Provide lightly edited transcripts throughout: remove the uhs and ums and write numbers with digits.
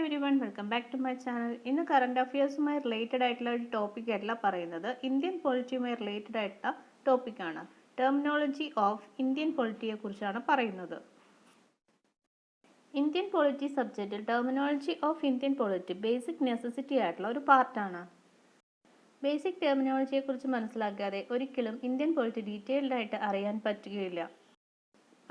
everyone, welcome back to my channel. ഇന്ന് current അഫയേഴ്സുമായി related ആയിട്ടുള്ള ഒരു ടോപ്പിക് അല്ല പറയുന്നത്, ഇന്ത്യൻ പൊളിറ്റിയുമായി റിലേറ്റഡ് ആയിട്ടുള്ള ടോപ്പിക്കാണ്. ടെർമിനോളജി ഓഫ് ഇന്ത്യൻ പൊളിറ്റിയെ കുറിച്ചാണ് പറയുന്നത്. ഇന്ത്യൻ പൊളിറ്റി സബ്ജക്റ്റിൽ terminology of Indian polity basic necessity ആയിട്ടുള്ള ഒരു പാർട്ടാണ്. ബേസിക് ടെർമിനോളജിയെ കുറിച്ച് മനസ്സിലാക്കാതെ ഒരിക്കലും ഇന്ത്യൻ പൊളിറ്റി ഡീറ്റെയിൽഡ് ആയിട്ട് അറിയാൻ പറ്റുകയില്ല.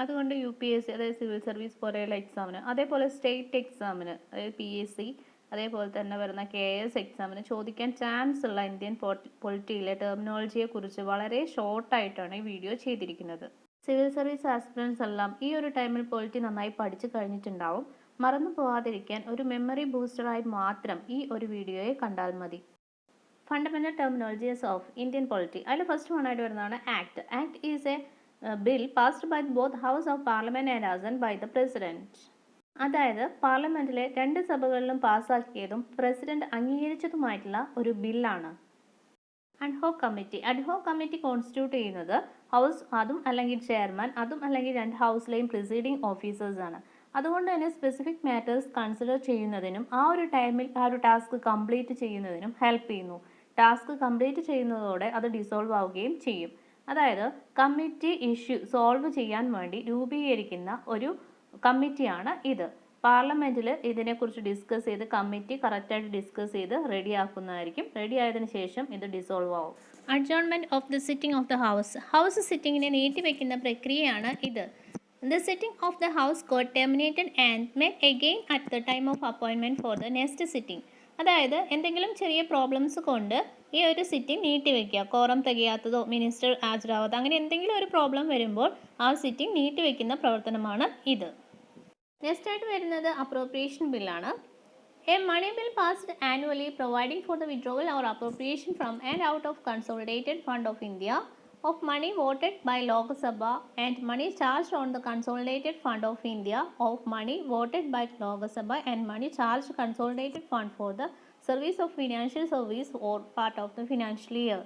അതുകൊണ്ട് UPSC അതായത് സിവിൽ സർവീസ് പോലെയുള്ള എക്സാമിന്, അതേപോലെ സ്റ്റേറ്റ് എക്സാമിന് അതായത് PSC, അതേപോലെ തന്നെ വരുന്ന KS എക്സാമിന് ചോദിക്കാൻ ചാൻസ് ഉള്ള ഇന്ത്യൻ പൊളിറ്റിയിലെ ടെർമിനോളജിയെ കുറിച്ച് വളരെ ഷോർട്ടായിട്ടാണ് ഈ വീഡിയോ ചെയ്തിരിക്കുന്നത്. സിവിൽ സർവീസ് ആസ്പിറൻസ് എല്ലാം ഈ ഒരു ടൈമിൽ പൊളിറ്റി നന്നായി പഠിച്ചു കഴിഞ്ഞിട്ടുണ്ടാവും. മറന്നു പോവാതിരിക്കാൻ ഒരു മെമ്മറി ബൂസ്റ്ററായി മാത്രം ഈ ഒരു വീഡിയോയെ കണ്ടാൽ മതി. Fundamental terminologies of Indian polity. അതിൽ ഫസ്റ്റ് വണ്ണായിട്ട് വരുന്നതാണ് act. Act is A bill passed by both House of Parliament and assented by the President. അതായത് പാർലമെന്റിലെ രണ്ട് സഭകളിലും പാസ്സാക്കിയതും പ്രസിഡന്റ് അംഗീകരിച്ചതുമായിട്ടുള്ള ഒരു ബില്ലാണ്. Ad hoc committee. Ad hoc committee constitute ചെയ്യുന്നത് ഹൗസ്, അതും അല്ലെങ്കിൽ ചെയർമാൻ, അതും അല്ലെങ്കിൽ രണ്ട് ഹൗസിലെയും പ്രിസൈഡിംഗ് ഓഫീസേഴ്സ് ആണ്. അതുകൊണ്ട് തന്നെ സ്പെസിഫിക് മാറ്റേഴ്സ് കൺസിഡർ ചെയ്യുന്നതിനും ആ ഒരു ടൈമിൽ ആ ഒരു ടാസ്ക് കംപ്ലീറ്റ് ചെയ്യുന്നതിനും ഹെൽപ്പ് ചെയ്യുന്നു. ടാസ്ക് കംപ്ലീറ്റ് ചെയ്യുന്നതോടെ അത് ഡിസോൾവ് ആവുകയും ചെയ്യും. അതായത് കമ്മിറ്റി ഇഷ്യൂ സോൾവ് ചെയ്യാൻ വേണ്ടി രൂപീകരിക്കുന്ന ഒരു കമ്മിറ്റിയാണ് ഇത്. പാർലമെന്റിൽ ഇതിനെക്കുറിച്ച് ഡിസ്കസ് ചെയ്ത് കമ്മിറ്റി കറക്റ്റായിട്ട് ഡിസ്കസ് ചെയ്ത് റെഡിയാക്കുന്നതായിരിക്കും. റെഡി ആയതിനു ശേഷം ഇത് ഡിസോൾവ് ആവും. Adjournment of the sitting of the house. House സിറ്റിങ്ങിനെ നീട്ടിവെക്കുന്ന പ്രക്രിയയാണ് ഇത്. The sitting of the House got terminated and met again at the time of appointment for the next sitting. അതായത് എന്തെങ്കിലും ചെറിയ പ്രോബ്ലംസ് കൊണ്ട് ഈ ഒരു സിറ്റിംഗ് നീട്ടിവെക്കുക, കോറം തികയാത്തതോ മിനിസ്റ്റർ ഹാജരാവാത്തോ അങ്ങനെ എന്തെങ്കിലും ഒരു പ്രോബ്ലം വരുമ്പോൾ ആ സിറ്റിംഗ് നീട്ടിവെക്കുന്ന പ്രവർത്തനമാണ് ഇത്. നെക്സ്റ്റ് ആയിട്ട് വരുന്നത് അപ്രോപ്രിയേഷൻ ബില്ലാണ്. A money bill passed annually providing for the withdrawal or appropriation from and out of consolidated fund of India of money voted by Lok Sabha and money charged on the consolidated fund of India, of money voted by Lok Sabha and money charged consolidated fund for the service of financial service or part of the financial year.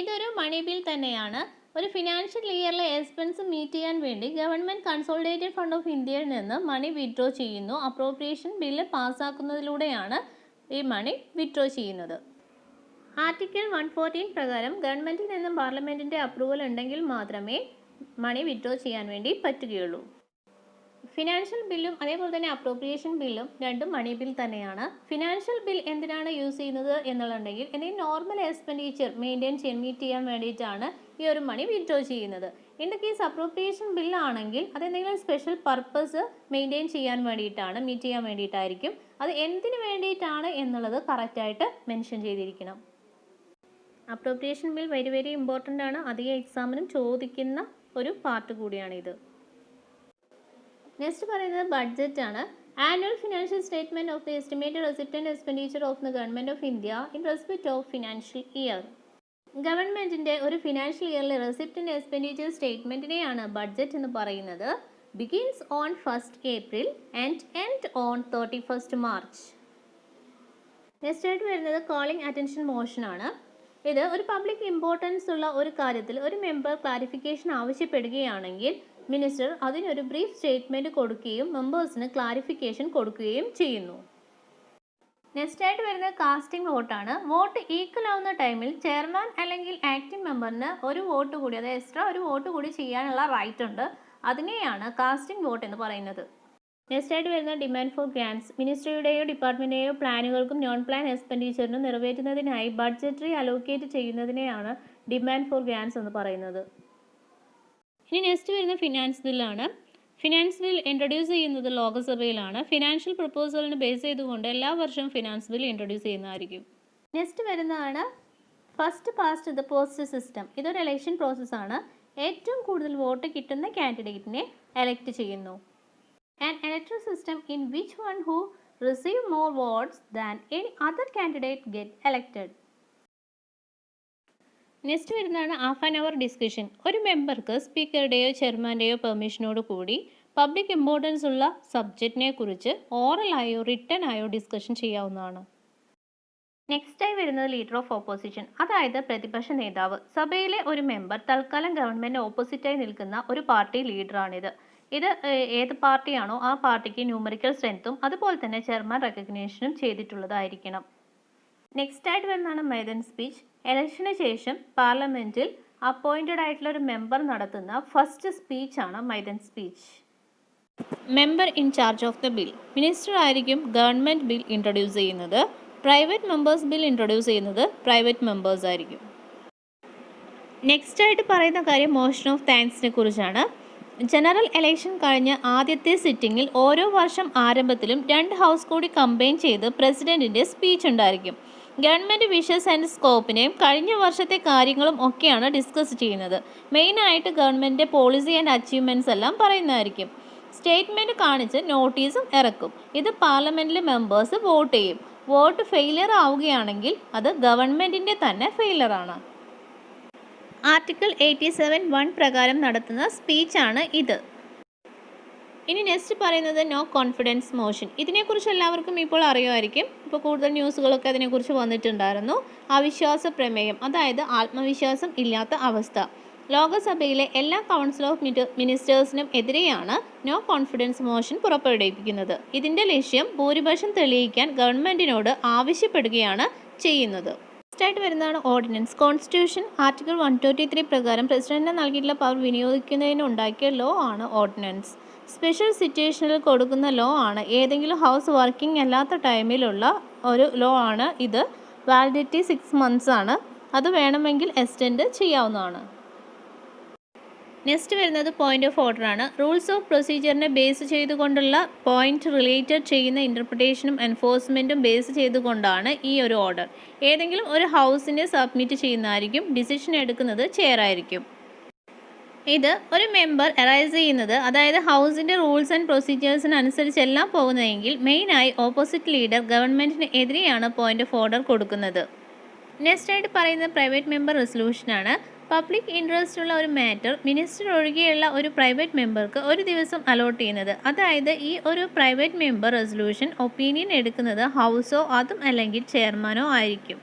ഇതൊരു money bill തന്നെയാണ്. ഒരു financial ഇയറിലെ expense meet ചെയ്യാൻ വേണ്ടി government consolidated fund of ഇന്ത്യയിൽ നിന്ന് മണി withdraw ചെയ്യുന്നു. Appropriation bill പാസ്സാക്കുന്നതിലൂടെയാണ് ഈ മണി withdraw ചെയ്യുന്നത്. ആർട്ടിക്കിൾ 114 പ്രകാരം ഗവൺമെൻറ്റിൽ നിന്നും പാർലമെൻറ്റിൻ്റെ അപ്രൂവൽ ഉണ്ടെങ്കിൽ മാത്രമേ മണി വിഡ്രോ ചെയ്യാൻ വേണ്ടി പറ്റുകയുള്ളൂ. ഫിനാൻഷ്യൽ ബില്ലും അതേപോലെ തന്നെ അപ്രോപ്രിയേഷൻ ബില്ലും രണ്ടും മണി ബിൽ തന്നെയാണ്. ഫിനാൻഷ്യൽ ബിൽ എന്തിനാണ് യൂസ് ചെയ്യുന്നത് എന്നുണ്ടെങ്കിൽ എന്തെങ്കിലും നോർമൽ എക്സ്പെൻഡിച്ചർ മീറ്റ് ചെയ്യാൻ വേണ്ടിയിട്ടാണ് ഈ ഒരു മണി വിഡ്രോ ചെയ്യുന്നത്. ഇൻ ദ കേസ് അപ്രോപ്രിയേഷൻ ബില്ലാണെങ്കിൽ അതെന്തെങ്കിലും സ്പെഷ്യൽ പർപ്പസ് മീറ്റ് ചെയ്യാൻ വേണ്ടിയിട്ടായിരിക്കും. അത് എന്തിനു വേണ്ടിയിട്ടാണ് എന്നുള്ളത് കറക്റ്റായിട്ട് മെൻഷൻ ചെയ്തിരിക്കണം. അപ്രോപ്രിയേഷൻ ബിൽ വെരി ഇമ്പോർട്ടൻ്റ് ആണ്. അധികം എക്സാമിനും ചോദിക്കുന്ന ഒരു പാർട്ട് കൂടിയാണിത്. നെക്സ്റ്റ് പറയുന്നത് ബഡ്ജറ്റ് ആണ്. Annual financial statement of the estimated receipt and expenditure of the government of India in respect of financial year. ഗവൺമെൻറ്റിൻ്റെ ഒരു ഫിനാൻഷ്യൽ ഇയറിലെ റെസിപ്റ്റ് ആൻഡ് എക്സ്പെൻഡിച്ചർ സ്റ്റേറ്റ്മെൻറ്റിനെയാണ് ബഡ്ജറ്റ് എന്ന് പറയുന്നത്. Begins on 1st April and end on 31st March. Next ആയിട്ട് വരുന്നത് calling attention motion ആണ്. ഇത് ഒരു പബ്ലിക് ഇമ്പോർട്ടൻസ് ഉള്ള ഒരു കാര്യത്തിൽ ഒരു മെമ്പർ ക്ലാരിഫിക്കേഷൻ ആവശ്യപ്പെടുകയാണെങ്കിൽ മിനിസ്റ്റർ അതിനൊരു ബ്രീഫ് സ്റ്റേറ്റ്മെൻറ്റ് കൊടുക്കുകയും മെമ്പേഴ്സിന് ക്ലാരിഫിക്കേഷൻ കൊടുക്കുകയും ചെയ്യുന്നു. നെക്സ്റ്റ് ആയിട്ട് വരുന്നത് കാസ്റ്റിംഗ് വോട്ടാണ്. വോട്ട് ഈക്വൽ ആവുന്ന ടൈമിൽ ചെയർമാൻ അല്ലെങ്കിൽ ആക്ടിംഗ് മെമ്പറിന് ഒരു വോട്ട് കൂടി, അതായത് എക്സ്ട്രാ ഒരു വോട്ട് കൂടി ചെയ്യാനുള്ള റൈറ്റ് ഉണ്ട്. അതിനെയാണ് കാസ്റ്റിംഗ് വോട്ട് എന്ന് പറയുന്നത്. നെക്സ്റ്റ് ആയിട്ട് വരുന്ന ഡിമാൻഡ് ഫോർ ഗ്രാൻസ്. മിനിസ്ട്രിയുടെയോ ഡിപ്പാർട്ട്മെൻറ്റിൻ്റെയോ പ്ലാനുകൾക്കും നോൺ പ്ലാൻ എക്സ്പെൻഡിച്ചറിനും നിറവേറ്റുന്നതിനായി ബഡ്ജറ്ററി അലോക്കേറ്റ് ചെയ്യുന്നതിനെയാണ് ഡിമാൻഡ് ഫോർ ഗ്രാൻസ് എന്ന് പറയുന്നത്. ഇനി നെക്സ്റ്റ് വരുന്ന ഫിനാൻസ് ബില്ലാണ്. ഫിനാൻസ് ബിൽ ഇൻട്രൊഡ്യൂസ് ചെയ്യുന്നത് ലോകസഭയിലാണ്. ഫിനാൻഷ്യൽ പ്രപ്പോസലിന് ബേസ് ചെയ്തുകൊണ്ട് എല്ലാ വർഷവും ഫിനാൻസ് ബിൽ ഇൻട്രൊഡ്യൂസ് ചെയ്യുന്നതായിരിക്കും. നെക്സ്റ്റ് വരുന്നതാണ് first past the post system. ഇതൊരു ഇലക്ഷൻ പ്രോസസ്സാണ്. ഏറ്റവും കൂടുതൽ വോട്ട് കിട്ടുന്ന കാൻഡിഡേറ്റിനെ എലക്ട് ചെയ്യുന്നു. An electoral system in which one who receive more votes than any other candidate get elected. Next വരുന്നതാണ് ഹാഫ് ആൻ അവർ ഡിസ്കഷൻ. ഒരു മെമ്പർക്ക് സ്പീക്കറുടെയോ ചെയർമാൻ്റെയോ പെർമിഷനോട് കൂടി പബ്ലിക് ഇമ്പോർട്ടൻസ് ഉള്ള സബ്ജക്റ്റിനെ കുറിച്ച് ഓറലായോ റിട്ടൺ ആയോ ഡിസ്കഷൻ ചെയ്യാവുന്നതാണ്. നെക്സ്റ്റായി വരുന്നത് ലീഡർ ഓഫ് ഓപ്പോസിഷൻ, അതായത് പ്രതിപക്ഷ നേതാവ്. സഭയിലെ ഒരു മെമ്പർ തൽക്കാലം ഗവൺമെൻറ് ഓപ്പോസിറ്റായി നിൽക്കുന്ന ഒരു പാർട്ടി ലീഡറാണിത്. ഇത് ഏത് പാർട്ടിയാണോ ആ പാർട്ടിക്ക് ന്യൂമറിക്കൽ സ്ട്രെങ്ത്തും അതുപോലെ തന്നെ ചെയർമാൻ റെക്കഗ്നേഷനും ചെയ്തിട്ടുള്ളതായിരിക്കണം. നെക്സ്റ്റ് ആയിട്ട് വരുന്നതാണ് മൈദൻ സ്പീച്ച്. ഇലക്ഷന് ശേഷം പാർലമെൻറ്റിൽ അപ്പോയിൻറ്റഡ് ആയിട്ടുള്ള ഒരു മെമ്പർ നടത്തുന്ന ഫസ്റ്റ് സ്പീച്ചാണ് maiden speech. Member in charge of the bill. Minister ആയിരിക്കും ഗവൺമെൻറ് ബിൽ ഇൻട്രൊഡ്യൂസ് ചെയ്യുന്നത്. പ്രൈവറ്റ് മെമ്പേഴ്സ് ബിൽ ഇൻട്രൊഡ്യൂസ് ചെയ്യുന്നത് പ്രൈവറ്റ് മെമ്പേഴ്സ് ആയിരിക്കും. നെക്സ്റ്റ് ആയിട്ട് പറയുന്ന കാര്യം മോഷൻ ഓഫ് താങ്ക്സിനെ കുറിച്ചാണ്. ജനറൽ ഇലക്ഷൻ കഴിഞ്ഞ ആദ്യത്തെ സിറ്റിങ്ങിൽ ഓരോ വർഷം ആരംഭത്തിലും 2 ഹൗസ് കൂടി കമ്പൈൻ ചെയ്ത് പ്രസിഡന്റിൻ്റെ സ്പീച്ച് ഉണ്ടായിരിക്കും. ഗവൺമെൻറ് വിഷസ് ആൻഡ് സ്കോപ്പിനെയും കഴിഞ്ഞ വർഷത്തെ കാര്യങ്ങളും ഒക്കെയാണ് ഡിസ്കസ് ചെയ്യുന്നത്. മെയിനായിട്ട് ഗവൺമെൻറ്റിൻ്റെ പോളിസി ആൻഡ് അച്ചീവ്മെൻറ്റ്സ് എല്ലാം പറയുന്നതായിരിക്കും. സ്റ്റേറ്റ്മെൻറ്റ് കാണിച്ച് നോട്ടീസും ഇറക്കും. ഇത് പാർലമെൻറ്റിലെ മെമ്പേഴ്സ് വോട്ട് ചെയ്യും. വോട്ട് ഫെയിലിയർ ആവുകയാണെങ്കിൽ അത് ഗവൺമെൻറ്റിൻ്റെ തന്നെ ഫെയിലിയറാണ്. ആർട്ടിക്കിൾ 87(1) പ്രകാരം നടത്തുന്ന സ്പീച്ചാണ് ഇത്. ഇനി നെക്സ്റ്റ് പറയുന്നത് നോ കോൺഫിഡൻസ് മോഷൻ. ഇതിനെക്കുറിച്ച് എല്ലാവർക്കും ഇപ്പോൾ അറിയുമായിരിക്കും. ഇപ്പോൾ കൂടുതൽ ന്യൂസുകളൊക്കെ അതിനെക്കുറിച്ച് വന്നിട്ടുണ്ടായിരുന്നു. അവിശ്വാസ പ്രമേയം, അതായത് ആത്മവിശ്വാസം ഇല്ലാത്ത അവസ്ഥ. ലോകസഭയിലെ എല്ലാ കൗൺസിൽ ഓഫ് മിനിസ്റ്റേഴ്സിനും എതിരെയാണ് നോ കോൺഫിഡൻസ് മോഷൻ പുറപ്പെടുവിപ്പിക്കുന്നത്. ഇതിൻ്റെ ലക്ഷ്യം ഭൂരിപക്ഷം തെളിയിക്കാൻ ഗവൺമെൻറ്റിനോട് ആവശ്യപ്പെടുകയാണ് ചെയ്യുന്നത്. ായിട്ട് വരുന്നതാണ് ഓർഡിനൻസ്. കോൺസ്റ്റിറ്റ്യൂഷൻ ആർട്ടിക്കിൾ 123 പ്രകാരം പ്രസിഡന്റിന് നൽകിയിട്ടുള്ള പവർ വിനിയോഗിക്കുന്നതിന് ഉണ്ടാക്കിയ ലോ ആണ് ഓർഡിനൻസ്. സ്പെഷ്യൽ സിറ്റുവേഷനിൽ കൊടുക്കുന്ന ലോ ആണ്. ഏതെങ്കിലും ഹൗസ് വർക്കിംഗ് അല്ലാത്ത ടൈമിലുള്ള ഒരു ലോ ആണ് ഇത്. വാലിഡിറ്റി 6 months ആണ്. അത് വേണമെങ്കിൽ എക്സ്റ്റെൻഡ് ചെയ്യാവുന്നതാണ്. നെക്സ്റ്റ് വരുന്നത് പോയിന്റ് ഓഫ് ഓർഡർ ആണ്. റൂൾസ് ഓഫ് പ്രൊസീജിയറിനെ ബേസ് ചെയ്തുകൊണ്ടുള്ള പോയിന്റ് റിലേറ്റഡ് ചെയ്യുന്ന ഇൻ്റർപ്രിട്ടേഷനും എൻഫോഴ്സ്മെൻറ്റും ബേസ് ചെയ്തുകൊണ്ടാണ് ഈ ഒരു ഓർഡർ. ഏതെങ്കിലും ഒരു ഹൗസിനെ സബ്മിറ്റ് ചെയ്യുന്നതായിരിക്കും. ഡിസിഷൻ എടുക്കുന്നത് ചെയർ ആയിരിക്കും. ഇത് ഒരു മെമ്പർ അറൈസ് ചെയ്യുന്നത്, അതായത് ഹൗസിൻ്റെ റൂൾസ് ആൻഡ് പ്രൊസീജിയേഴ്സിനനുസരിച്ചെല്ലാം പോകുന്നതെങ്കിൽ മെയിനായി ഓപ്പോസിറ്റ് ലീഡർ ഗവൺമെൻറ്റിന് എതിരെയാണ് പോയിന്റ് ഓഫ് ഓർഡർ കൊടുക്കുന്നത്. നെക്സ്റ്റ് ആയിട്ട് പറയുന്നത് പ്രൈവറ്റ് മെമ്പർ റെസൊല്യൂഷനാണ്. പബ്ലിക് ഇൻട്രസ്റ്റ് ഉള്ള ഒരു മാറ്റർ മിനിസ്റ്റർ ഒഴികെയുള്ള ഒരു പ്രൈവറ്റ് മെമ്പർക്ക് ഒരു ദിവസം അലോട്ട് ചെയ്യുന്നത്. അതായത് ഈ ഒരു പ്രൈവറ്റ് മെമ്പർ റെസൊല്യൂഷൻ ഒപ്പീനിയൻ എടുക്കുന്നത് ഹൗസോ അതും അല്ലെങ്കിൽ ചെയർമാനോ ആയിരിക്കും.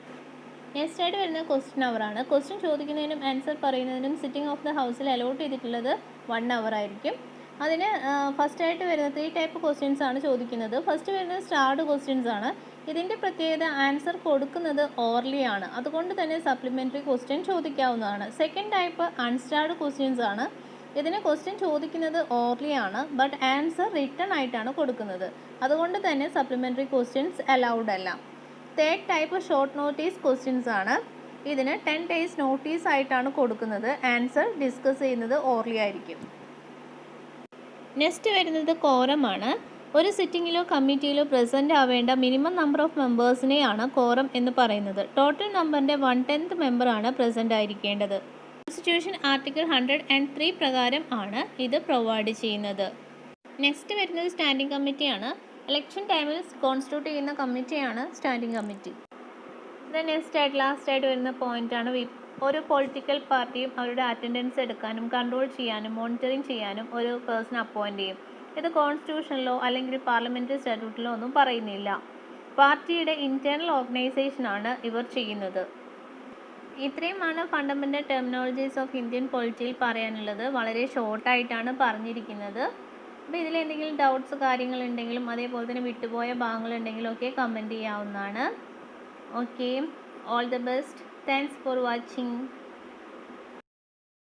നെക്സ്റ്റ് ആയിട്ട് വരുന്നത് ക്വസ്റ്റ്യൻ അവറാണ്. ക്വസ്റ്റ്യൻ ചോദിക്കുന്നതിനും ആൻസർ പറയുന്നതിനും സിറ്റിംഗ് ഓഫ് ദ ഹൗസിൽ അലോട്ട് ചെയ്തിട്ടുള്ളത് 1 hour ആയിരിക്കും. അതിന് ഫസ്റ്റായിട്ട് വരുന്നത് 3 ടൈപ്പ് ക്വസ്റ്റ്യൻസ് ആണ് ചോദിക്കുന്നത്. ഫസ്റ്റ് വരുന്നത് സ്റ്റാർഡ് ക്വസ്റ്റ്യൻസ് ആണ്. ഇതിൻ്റെ പ്രത്യേകത ആൻസർ കൊടുക്കുന്നത് ഓർലി ആണ്. അതുകൊണ്ട് തന്നെ സപ്ലിമെൻ്ററി ക്വസ്റ്റ്യൻ ചോദിക്കാവുന്നതാണ്. സെക്കൻഡ് ടൈപ്പ് അൺസ്റ്റാർഡ് ക്വസ്റ്റ്യൻസ് ആണ്. ഇതിന് ക്വസ്റ്റ്യൻ ചോദിക്കുന്നത് ഓർലി ആണ്, ബട്ട് ആൻസർ റിട്ടൺ ആയിട്ടാണ് കൊടുക്കുന്നത്. അതുകൊണ്ട് തന്നെ സപ്ലിമെൻ്ററി ക്വസ്റ്റ്യൻസ് അലൗഡ് അല്ല. Third type short notice questions ആണ്. ഇതിന് 10 days നോട്ടീസ് ആയിട്ടാണ് കൊടുക്കുന്നത്. ആൻസർ ഡിസ്കസ് ചെയ്യുന്നത് ഓർലി ആയിരിക്കും. നെക്സ്റ്റ് വരുന്നത് കോറമാണ്. ഒരു സിറ്റിങ്ങിലോ കമ്മിറ്റിയിലോ പ്രസൻറ്റ് ആവേണ്ട മിനിമം നമ്പർ ഓഫ് മെമ്പേഴ്സിനെയാണ് കോറം എന്ന് പറയുന്നത്. ടോട്ടൽ നമ്പറിൻ്റെ 1/10 മെമ്പറാണ് പ്രസൻറ്റ് ആയിരിക്കേണ്ടത്. കോൺസ്റ്റിറ്റ്യൂഷൻ ആർട്ടിക്കിൾ 103 പ്രകാരം ആണ് ഇത് പ്രൊവൈഡ് ചെയ്യുന്നത്. നെക്സ്റ്റ് വരുന്നത് സ്റ്റാൻഡിംഗ് കമ്മിറ്റിയാണ്. ഇലക്ഷൻ ടൈമിൽ കോൺസ്റ്റിറ്റ്യൂട്ട് ചെയ്യുന്ന കമ്മിറ്റിയാണ് സ്റ്റാൻഡിംഗ് കമ്മിറ്റി. ഇത് നെക്സ്റ്റ് ആയിട്ട് ലാസ്റ്റ് ആയിട്ട് വരുന്ന പോയിൻ്റാണ് വിപ്പ്. ഒരു പൊളിറ്റിക്കൽ പാർട്ടിയും അവരുടെ അറ്റൻഡൻസ് എടുക്കാനും കൺട്രോൾ ചെയ്യാനും മോണിറ്ററിങ് ചെയ്യാനും ഒരു പേഴ്സൺ അപ്പോയിൻ്റ് ചെയ്യും. ഇത് കോൺസ്റ്റിറ്റ്യൂഷനിലോ അല്ലെങ്കിൽ പാർലമെൻ്ററി സ്റ്റാറ്റ്യൂട്ടിലോ ഒന്നും പറയുന്നില്ല. പാർട്ടിയുടെ ഇൻറ്റേർണൽ ഓർഗനൈസേഷനാണ് ഇവർ ചെയ്യുന്നത്. ഇത്രയുമാണ് ഫണ്ടമെൻ്റൽ ടെർമിനോളജീസ് ഓഫ് ഇന്ത്യൻ പൊളിറ്റിയിൽ പറയാനുള്ളത്. വളരെ ഷോർട്ടായിട്ടാണ് പറഞ്ഞിരിക്കുന്നത്. അപ്പോൾ ഇതിലെന്തെങ്കിലും ഡൗട്ട്സ് കാര്യങ്ങളുണ്ടെങ്കിലും അതേപോലെ തന്നെ വിട്ടുപോയ ഭാഗങ്ങളുണ്ടെങ്കിലും ഒക്കെ കമൻറ്റ് ചെയ്യാവുന്നതാണ്. Okay, all the best. Thanks for watching.